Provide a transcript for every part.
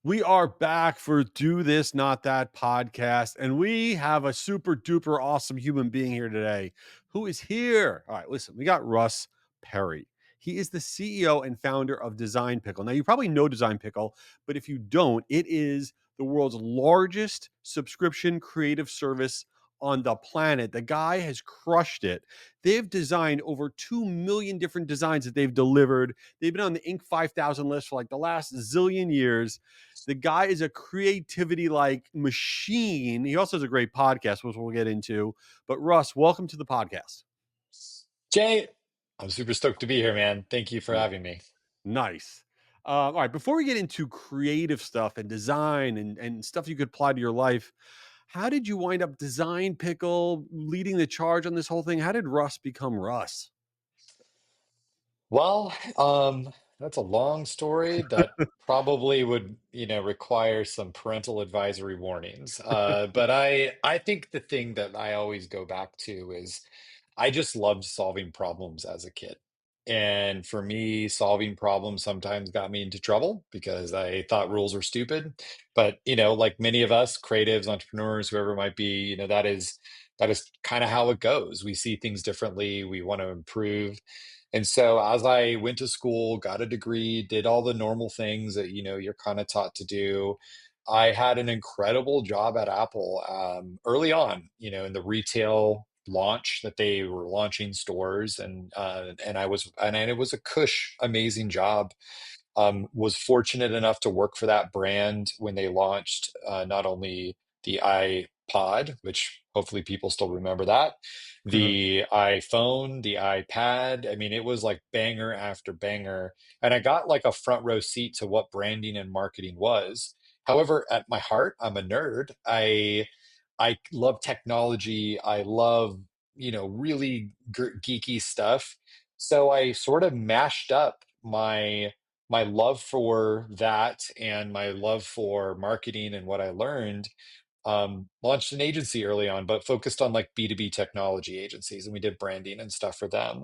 We are back for Do This, Not That podcast, and we have a super duper awesome human being here today who is here. All right, listen, we got Russ Perry. He is the CEO and founder of Design Pickle. Now, you probably know Design Pickle, but if you don't, it is the world's largest subscription creative service on the planet. The guy has crushed it. They've designed over 2 million different designs that they've delivered. They've been on the Inc. 5000 list for like the last zillion years. The guy is a creativity like machine. He also has a great podcast, which we'll get into. But Russ, welcome to the podcast. Jay, I'm super stoked to be here, man. Thank you for having me. Nice. All right, before we get into creative stuff and design and stuff you could apply to your life, how did you wind up Design Pickle leading the charge on this whole thing? How did Russ become Russ? Well, that's a long story that probably would, require some parental advisory warnings. But I think the thing that I always go back to is I just loved solving problems as a kid. And for me, solving problems sometimes got me into trouble because I thought rules were stupid. But, like many of us, creatives, entrepreneurs, whoever it might be, that is kind of how it goes. We see things differently. We want to improve. And so as I went to school, got a degree, did all the normal things that you're kind of taught to do, I had an incredible job at Apple early on, in the retail launch that they were launching stores, and it was a cush, amazing job. Was fortunate enough to work for that brand when they launched not only the iPod, which hopefully people still remember that, the iPhone, the iPad. I mean, it was like banger after banger. And I got like a front row seat to what branding and marketing was. However, at my heart, I'm a nerd. I love technology. I love, really geeky stuff. So I sort of mashed up my love for that and my love for marketing and what I learned. Launched an agency early on, but focused on like B2B technology agencies, and we did branding and stuff for them.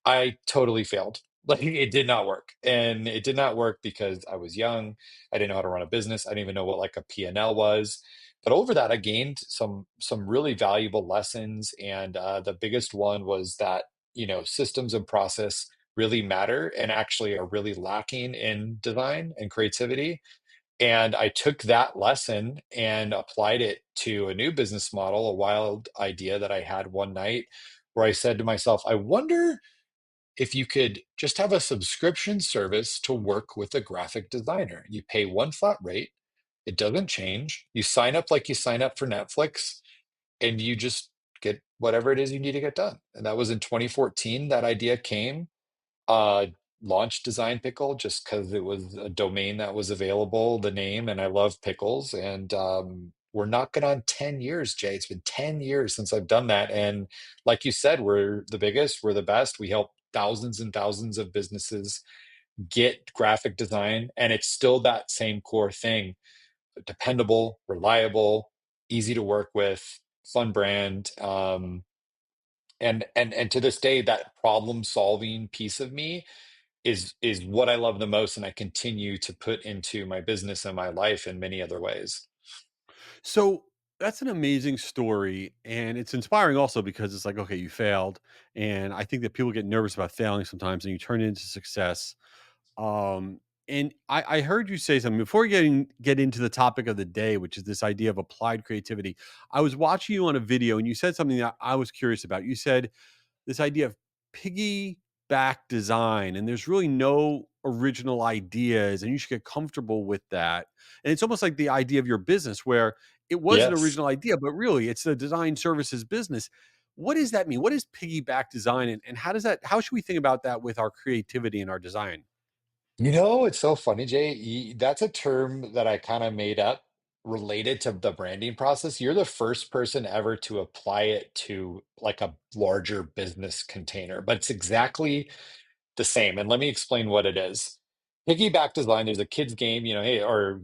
I totally failed. Like it did not work. And it did not work because I was young. I didn't know how to run a business. I didn't even know what like a P&L was. But over that, I gained some really valuable lessons. And the biggest one was that, systems and process really matter and actually are really lacking in design and creativity. And I took that lesson and applied it to a new business model, a wild idea that I had one night where I said to myself, I wonder if you could just have a subscription service to work with a graphic designer. You pay one flat rate, it doesn't change. You sign up like you sign up for Netflix, and you just get whatever it is you need to get done. And that was in 2014 that idea came. uh Launched Design Pickle just because it was a domain that was available, the name, and I love pickles. And we're knocking on 10 years, Jay. It's been 10 years since I've done that. And like you said, we're the biggest, we're the best. We help thousands and thousands of businesses get graphic design, and it's still that same core thing: dependable, reliable, easy to work with, fun brand. And to this day, that problem solving piece of me is what I love the most, and I continue to put into my business and my life in many other ways. So that's an amazing story. And it's inspiring also because it's like, okay, you failed. And I think that people get nervous about failing sometimes and you turn it into success. Um, and I heard you say something before get into the topic of the day, which is this idea of applied creativity. I was watching you on a video and you said something that I was curious about. You said this idea of piggyback design, and there's really no original ideas, and you should get comfortable with that. And it's almost like the idea of your business, where it was an Yes. original idea, but really it's the design services business. What does that mean? What is piggyback design, and how should we think about that with our creativity and our design? It's so funny, Jay. That's a term that I kind of made up related to the branding process. You're the first person ever to apply it to like a larger business container, but it's exactly the same. And let me explain what it is. Piggyback design, there's a kid's game, hey, or,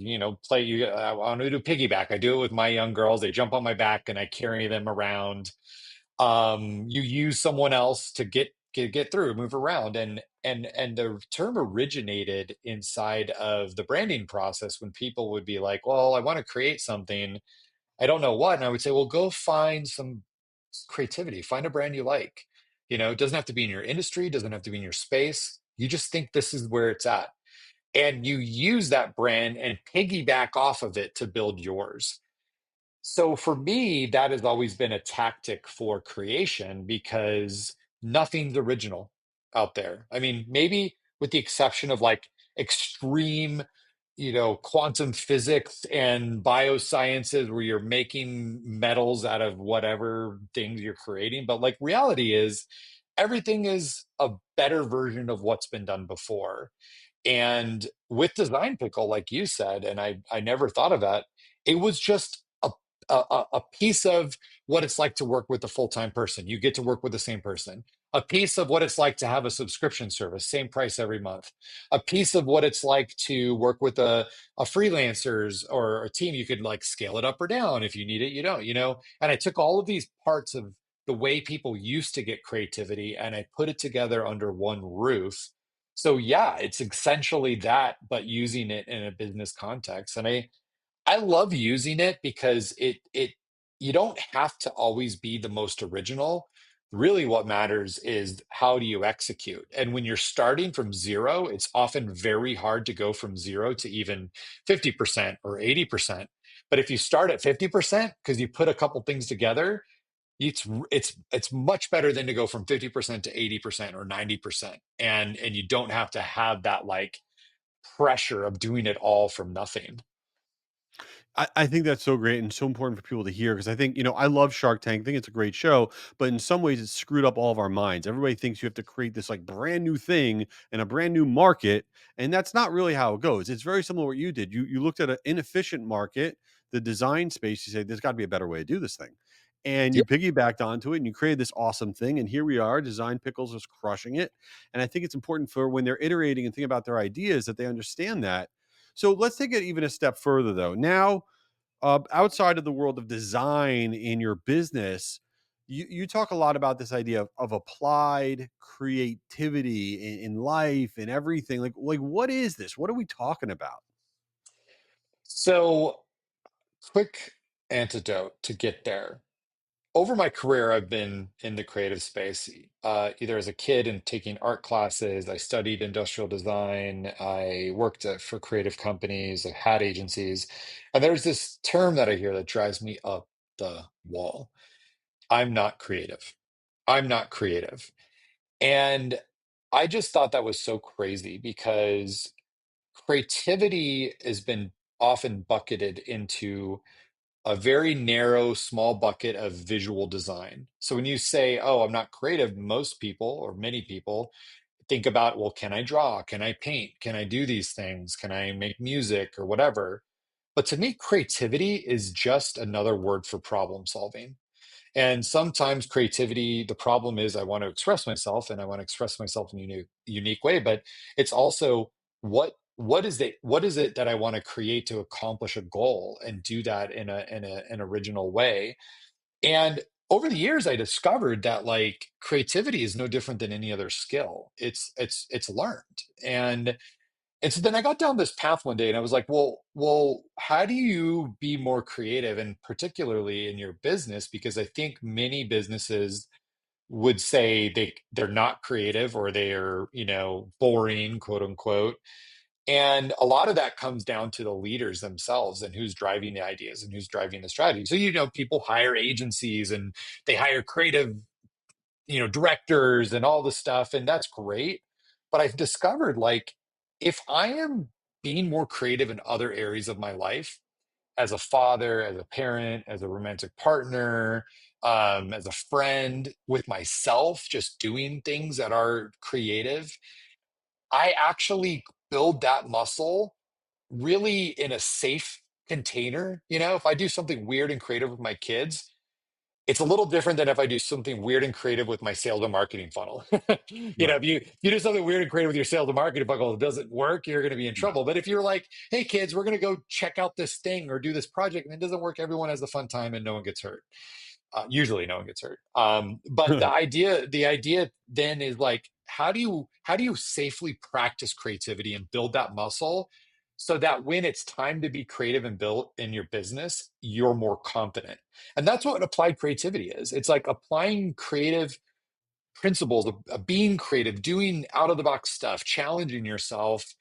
play, I want to do piggyback. I do it with my young girls. They jump on my back and I carry them around. You use someone else to get get through, move around. And the term originated inside of the branding process when people would be like, well, I want to create something, I don't know what. And I would say, well, go find some creativity, find a brand you like. It doesn't have to be in your industry, doesn't have to be in your space. You just think this is where it's at. And you use that brand and piggyback off of it to build yours. So for me, that has always been a tactic for creation because nothing's original out there. I mean, maybe with the exception of like extreme, quantum physics and biosciences where you're making metals out of whatever things you're creating. But like reality is everything is a better version of what's been done before. And with Design Pickle, like you said, and I never thought of that, it was just a piece of what it's like to work with a full-time person. You get to work with the same person. A piece of what it's like to have a subscription service, same price every month. A piece of what it's like to work with a freelancers or a team. You could like scale it up or down. If you need it, you don't. And I took all of these parts of the way people used to get creativity and I put it together under one roof. So yeah, it's essentially that, but using it in a business context. And I love using it because it you don't have to always be the most original. Really what matters is how do you execute. And when you're starting from zero, it's often very hard to go from zero to even 50% or 80%. But if you start at 50% because you put a couple things together, it's much better than to go from 50% to 80% or 90%. And you don't have to have that like pressure of doing it all from nothing. I think that's so great and so important for people to hear because I think, I love Shark Tank. I think it's a great show, but in some ways it's screwed up all of our minds. Everybody thinks you have to create this like brand new thing and a brand new market. And that's not really how it goes. It's very similar to what you did. You looked at an inefficient market, the design space, you say, there's got to be a better way to do this thing. And you piggybacked onto it and you created this awesome thing. And here we are. Design Pickles is crushing it. And I think it's important for when they're iterating and thinking about their ideas that they understand that. So let's take it even a step further, though. Now, outside of the world of design in your business, you talk a lot about this idea of applied creativity in life and everything. Like what is this? What are we talking about? So, quick antidote to get there. Over my career, I've been in the creative space, either as a kid and taking art classes. I studied industrial design. I worked for creative companies. I've had agencies. And there's this term that I hear that drives me up the wall. I'm not creative. I'm not creative. And I just thought that was so crazy because creativity has been often bucketed into a very narrow, small bucket of visual design. So when you say, oh, I'm not creative, most people or many people think about, well, can I draw? Can I paint? Can I do these things? Can I make music or whatever? But to me, creativity is just another word for problem solving. And sometimes creativity, the problem is I want to express myself and I want to express myself in a unique way, but it's also what is it that I want to create to accomplish a goal and do that in an original way. And over the years I discovered that like creativity is no different than any other skill. It's learned. And so then I got down this path one day and I was like, well, how do you be more creative and particularly in your business? Because I think many businesses would say they're not creative or they're, boring, quote unquote. And a lot of that comes down to the leaders themselves and who's driving the ideas and who's driving the strategy. So, people hire agencies and they hire creative directors and all the stuff, and that's great. But I've discovered like if I am being more creative in other areas of my life, as a father, as a parent, as a romantic partner, as a friend, with myself, just doing things that are creative, I actually build that muscle really in a safe container. If I do something weird and creative with my kids, it's a little different than if I do something weird and creative with my sales and marketing funnel. Right. If you do something weird and creative with your sales and marketing funnel, it doesn't work, you're going to be in trouble. But if you're like, hey, kids, we're going to go check out this thing or do this project, and it doesn't work, everyone has a fun time and no one gets hurt. Usually no one gets hurt. But the idea then is like, how do you safely practice creativity and build that muscle so that when it's time to be creative and build in your business, you're more confident. And that's what applied creativity is. It's like applying creative principles of being creative, doing out of the box stuff, challenging yourself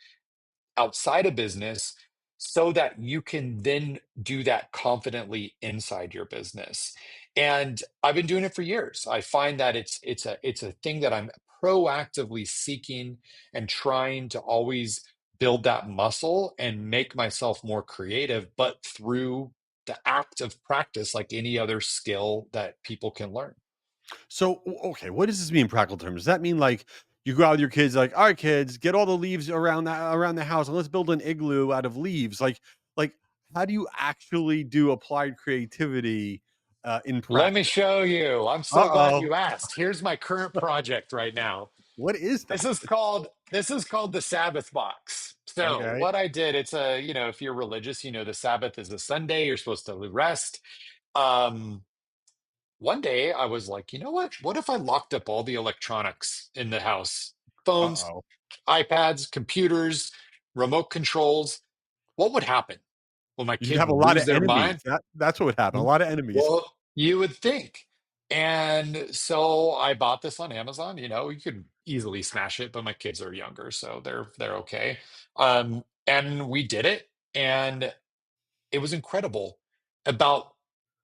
outside of business so that you can then do that confidently inside your business. And I've been doing it for years. I find that it's a thing that I'm proactively seeking and trying to always build that muscle and make myself more creative, but through the act of practice, like any other skill that people can learn. So, okay, what does this mean in practical terms? Does that mean like you go out with your kids, like, all right, kids, get all the leaves around the house and let's build an igloo out of leaves? Like, how do you actually do applied creativity in Let me practice? show you. I'm Uh so glad oh. you asked. Here's my current project right now. What is This that? is called this is called the Sabbath box. So Okay. what I did, it's a, if you're religious, the Sabbath is a Sunday, you're supposed to rest. Um, One day I was like, you know what? What if I locked up all the electronics in the house? Uh Phones, oh. iPads, computers, remote controls. What would happen? Will my You'd kids have a lot of lose their enemies. mind? That's what would happen. A lot of enemies. Well, you would think. And so I bought this on Amazon. You could easily smash it, but my kids are younger, so they're okay. And we did it, and it was incredible. About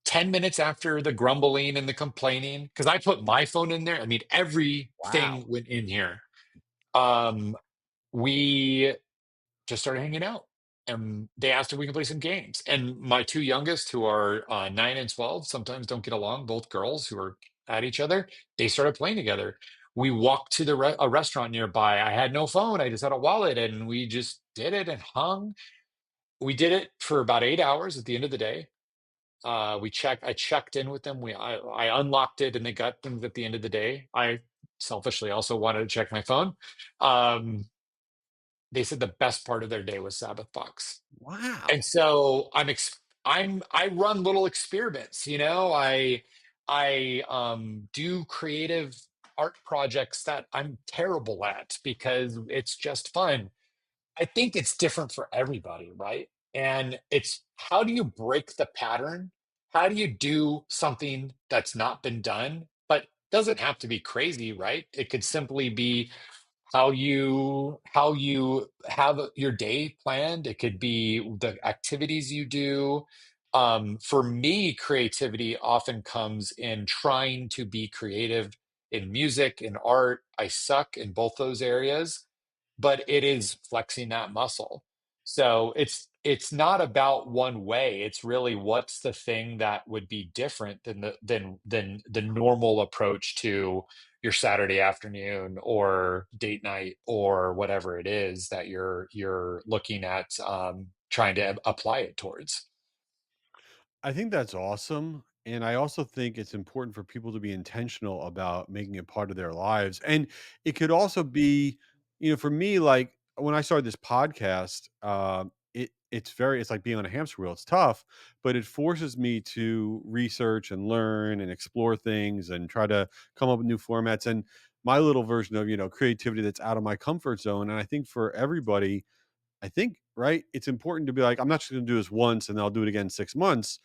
10 minutes after the grumbling and the complaining, because I put my phone in there. I mean, Wow. everything went in here. Um, we just started hanging out. And they asked if we could play some games. And my two youngest, who are 9 and 12, sometimes don't get along, both girls who are at each other, they started playing together. We walked to a restaurant nearby. I had no phone, I just had a wallet, and we just did it and hung. We did it for about 8 hours at the end of the day. I checked in with them. I unlocked it and they got things at the end of the day. I selfishly also wanted to check my phone. Um, they said the best part of their day was Sabbath box. And Wow. so I run little experiments, I do creative art projects that I'm terrible at because it's just fun. I think it's different for everybody, right? And it's, how do you break the pattern? How do you do something that's not been done, but doesn't have to be crazy, right? It could simply be how you have your day planned. It could be the activities you do. For me, creativity often comes in trying to be creative in music, in art. I suck in both those areas, but it is flexing that muscle. So it's not about one way. It's really, what's the thing that would be different than the normal approach to your Saturday afternoon or date night or whatever it is that you're looking at, trying to apply it towards. I think that's awesome. And I also think it's important for people to be intentional about making it part of their lives. And it could also be, for me, like when I started this podcast, it's like being on a hamster wheel. It's tough, but it forces me to research and learn and explore things and try to come up with new formats and my little version of, creativity that's out of my comfort zone. And I think for everybody, I think, right, it's important to be like, I'm not just going to do this once and then I'll do it again in 6 months.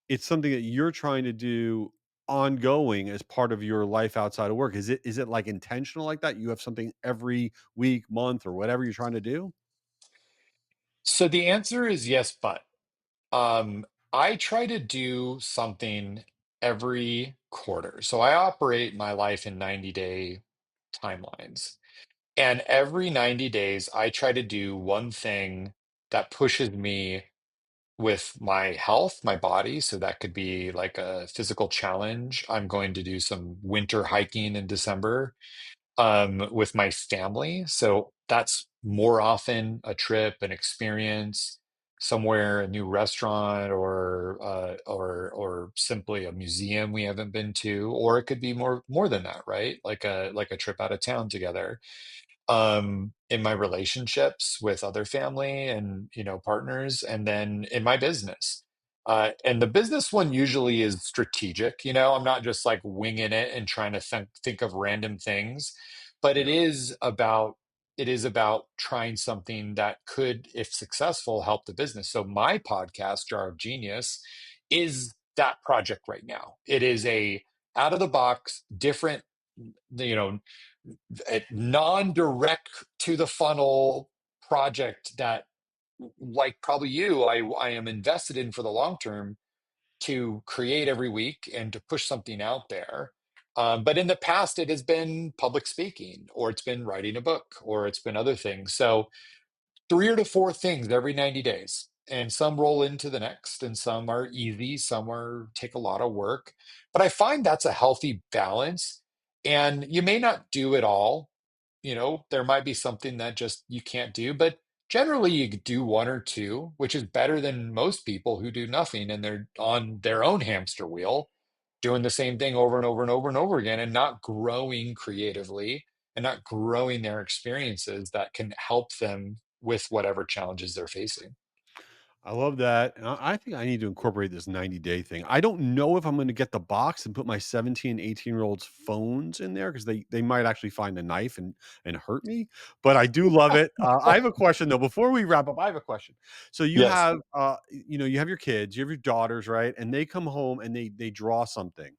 It's something that you're trying to do ongoing as part of your life outside of work. Is it like intentional like that? You have something every week, month, or whatever you're trying to do? So the answer is yes, but I try to do something every quarter. So I operate my life in 90-day timelines. And every 90 days, I try to do one thing that pushes me with my health, my body. So that could be like a physical challenge. I'm going to do some winter hiking in December, with my family. So that's more often a trip, an experience somewhere, a new restaurant, or simply a museum we haven't been to, or it could be more than that, right? Like a trip out of town together. In my relationships with other family and partners, and then in my business. And the business one usually is strategic. You know, I'm not just like winging it and trying to think of random things, but Yeah. it is about trying something that could, if successful, help the business. So my podcast, Jar of Genius, is that project right now. It is a out of the box, different, you know, a non-direct to the funnel project that, like probably you, I am invested in for the long term to create every week and to push something out there. But in the past, it has been public speaking, or it's been writing a book, or it's been other things. So three or to four things every 90 days. And some roll into the next, and some are easy, some are take a lot of work. But I find that's a healthy balance. And you may not do it all. You know, there might be something that just you can't do, but generally you could do one or two, which is better than most people who do nothing and they're on their own hamster wheel, doing the same thing over and over and over and over again and not growing creatively and not growing their experiences that can help them with whatever challenges they're facing. I love that. And I think I need to incorporate this 90-day thing. I don't know if I'm going to get the box and put my 17, 18-year-olds phones in there because they might actually find a knife and hurt me. But I do love it. I have a question though. Before we wrap up, I have a question. So you Yes. have you have your kids, you have your daughters, right? And they come home and they draw something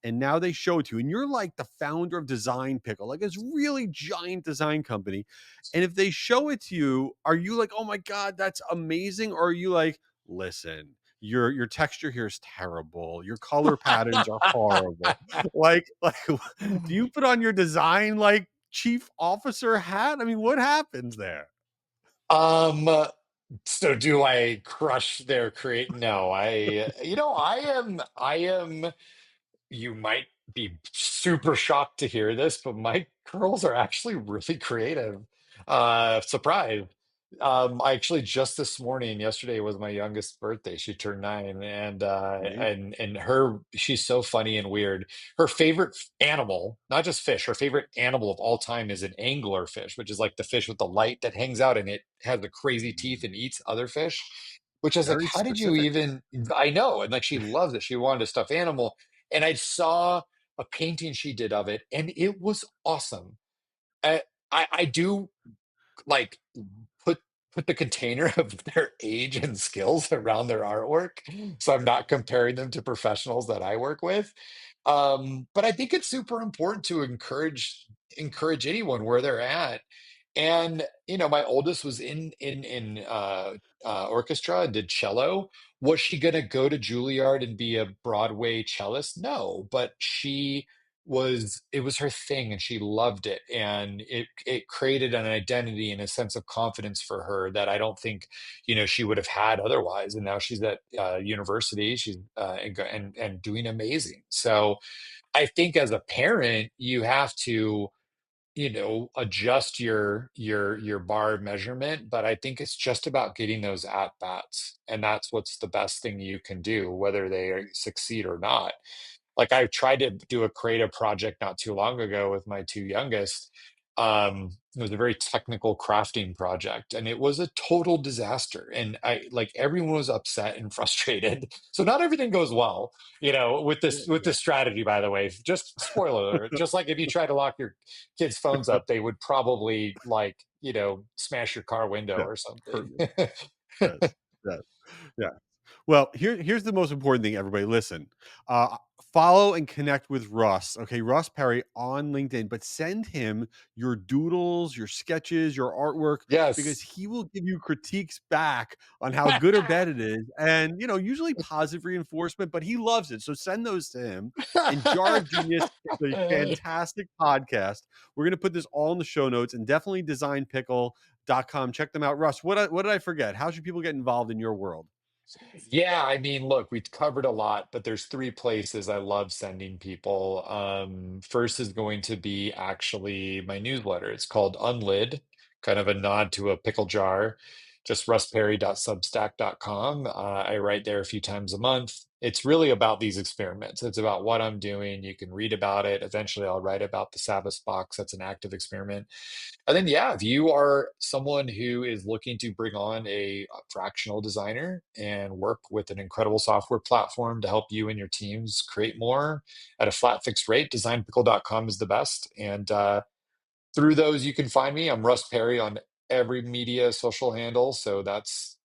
and now they show it to you and you're like the founder of Design Pickle, like this really giant design company, and if they show it to you, are you like, oh my god, that's amazing, or are you like, listen, your texture here is terrible, your color patterns are horrible, like do you put on your design like chief officer hat? I mean, what happens there? Um, so do I crush their create? No, I am you might be super shocked to hear this, but my girls are actually really creative. Surprise. I actually just this morning, yesterday was my youngest birthday. She turned 9, Amazing. and her she's so funny and weird. Her favorite animal, not just fish, her favorite animal of all time is an anglerfish, which is like the fish with the light that hangs out and it has the crazy teeth and eats other fish. Which is like, Very how did you specific. even? I know, and like she loves it. She wanted a stuffed animal, and I saw a painting she did of it, and it was awesome. I do like put put the container of their age and skills around their artwork, so I'm not comparing them to professionals that I work with. But I think it's super important to encourage anyone where they're at. And you know, my oldest was in orchestra and did cello. Was she going to go to Juilliard and be a Broadway cellist? No, but it was her thing and she loved it, and it created an identity and a sense of confidence for her that I don't think, you know, she would have had otherwise. And now she's at university, she's and doing amazing. So I think as a parent you have to, you know, adjust your bar of measurement, but I think it's just about getting those at bats, and that's what's the best thing you can do, whether they succeed or not. Like I tried to do a creative project not too long ago with my two youngest. It was a very technical crafting project, and it was a total disaster. And I like everyone was upset and frustrated. So not everything goes well, you know, with Yeah. this strategy. By the way, just spoiler alert, just like if you try to lock your kids' phones up, they would probably like, you know, smash your car window Yeah. or Hurt something. you. Yes. Yes. Yeah. Well, here's the most important thing, everybody. Listen, follow and connect with Russ. Okay, Russ Perry on LinkedIn, but send him your doodles, your sketches, your artwork, because Yes. he will give you critiques back on how good or bad it is, and usually positive reinforcement. But he loves it, so send those to him. And Jar of Genius is a fantastic podcast. We're gonna put this all in the show notes, and definitely designpickle.com. Check them out. Russ, what did I forget? How should people get involved in your world? Yeah, I mean, look, we've covered a lot, but there's three places I love sending people. First is going to be actually my newsletter. It's called Unlid, kind of a nod to a pickle jar. just russperry.substack.com. I write there a few times a month. It's really about these experiments. It's about what I'm doing. You can read about it. Eventually, I'll write about the Sabbath box. That's an active experiment. And then, yeah, if you are someone who is looking to bring on a fractional designer and work with an incredible software platform to help you and your teams create more at a flat fixed rate, designpickle.com is the best. And through those, you can find me. I'm Russ Perry on every media social handle, so that's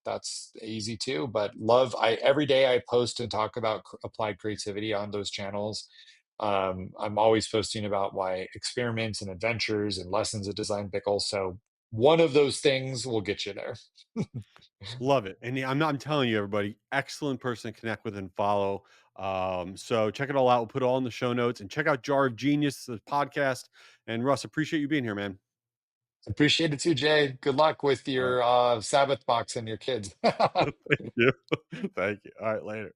easy too. But love, I every day I post and talk about applied creativity on those channels. I'm always posting about my experiments and adventures and lessons at Design Pickle. So one of those things will get you there. Love it. And yeah, I'm telling you, everybody, excellent person to connect with and follow. So check it all out. We'll put it all in the show notes and check out Jar of Genius, the podcast. And Russ, appreciate you being here, man. Appreciate it too, Jay. Good luck with All right. your Sabbath box and your kids. Thank you. Thank you. All right, later.